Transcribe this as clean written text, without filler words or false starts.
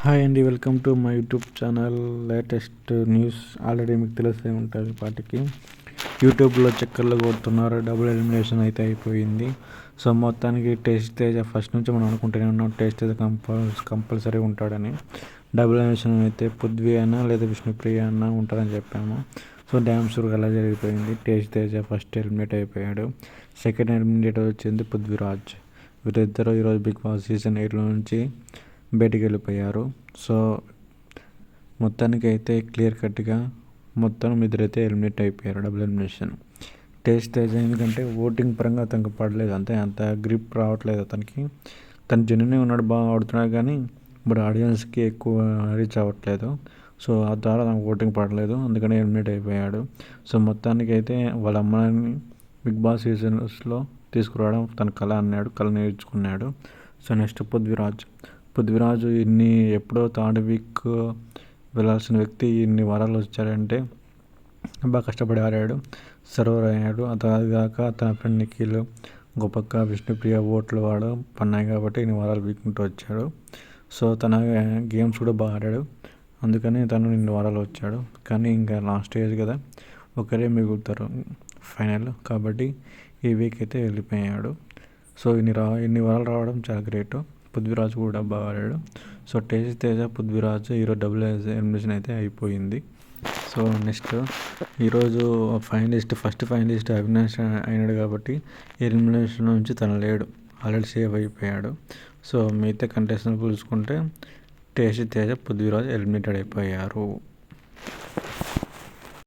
Hi అండి, welcome to my YouTube channel. Latest news already మీకు తెలిసే ఉంటుంది. పాటికి యూట్యూబ్లో చక్కర్లు కొడుతున్నారు. డబుల్ ఎలిమినేషన్ అయితే అయిపోయింది. సో మొత్తానికి టేస్ట్ తేజ ఫస్ట్ నుంచి మనం అనుకుంటూనే ఉన్నాం టేస్ట్ తేజ కంపల్సరీ ఉంటాడని. డబుల్ ఎలిమినేషన్ అయితే పృథ్వీ అయినా లేదా విష్ణుప్రియ అయినా ఉంటారని చెప్పాము. సో డ్యామ్ షూర్గా అలా జరిగిపోయింది. టేస్ట్ తేజ ఫస్ట్ ఎలిమినేట్ అయిపోయాడు. సెకండ్ ఎలిమినేట్ వచ్చింది పృథ్వీరాజ్. వీరిద్దరూ ఈరోజు బిగ్ బాస్ సీజన్ 8 నుంచి బయటికి వెళ్ళిపోయారు. సో మొత్తానికి అయితే క్లియర్ కట్గా మొత్తం ఇద్దరైతే ఎలిమినేట్ అయిపోయారు. Double elimination. టేస్ట్ తేజ ఎందుకంటే ఓటింగ్ పరంగా అతనికి పడలేదు, అంత గ్రిప్ రావట్లేదు అతనికి. తను జెన్యున్గా ఉన్నాడు, బాగా ఆడుతున్నాడు, కానీ ఇప్పుడు ఆడియన్స్కి ఎక్కువ రీచ్ అవ్వట్లేదు. సో ఆ ద్వారా తనకు ఓటింగ్ పడలేదు, అందుకని ఎలిమినేట్ అయిపోయాడు. సో మొత్తానికి అయితే వాళ్ళ అమ్మాయిని బిగ్ బాస్ సీజన్స్లో తీసుకురావడం తన కళ అన్నాడు, కళ నేర్చుకున్నాడు. సో నెక్స్ట్ పృథ్వీరాజు ఎప్పుడో థర్డ్ వీక్ వెళ్ళాల్సిన వ్యక్తి ఇన్ని వారాలు వచ్చాడంటే బాగా కష్టపడి ఆడాడు, సర్వర్ అయ్యాడు. అది కాక తన ఫ్రెండ్ నిఖిల్, గొప్పక్క, విష్ణుప్రియ ఓట్లు వాడు పన్నాయి కాబట్టి ఇన్ని వారాలు వీక్కుంటూ వచ్చాడు. సో తన గేమ్స్ కూడా బాగా ఆడాడు, అందుకని తను ఇన్ని వారాలు వచ్చాడు. కానీ ఇంకా లాస్ట్ స్టేజ్ కదా, ఒకరే మిగులుతారు ఫైనల్, కాబట్టి ఈ వీక్ అయితే వెళ్ళిపోయాడు. సో ఇన్ని వారాలు రావడం చాలా గ్రేట్. పృథ్వీరాజ్ కూడా బాగా ఆడాడు. సో టేస్ట్ తేజ, పృథ్వీరాజ్ ఈరోజు డబుల్ ఎలిమినేషన్ అయితే అయిపోయింది. సో నెక్స్ట్ ఈరోజు ఫస్ట్ ఫైనలిస్ట్ అవినాష్ అయినాడు కాబట్టి ఎలిమినేషన్ నుంచి తను లేడు, ఆల్రెడీ సేవ్ అయిపోయాడు. సో మిగతా కంటెస్టెంట్ చూసుకుంటే టేస్ట్ తేజ, పృథ్వీరాజ్ ఎలిమినేటెడ్ అయిపోయారు.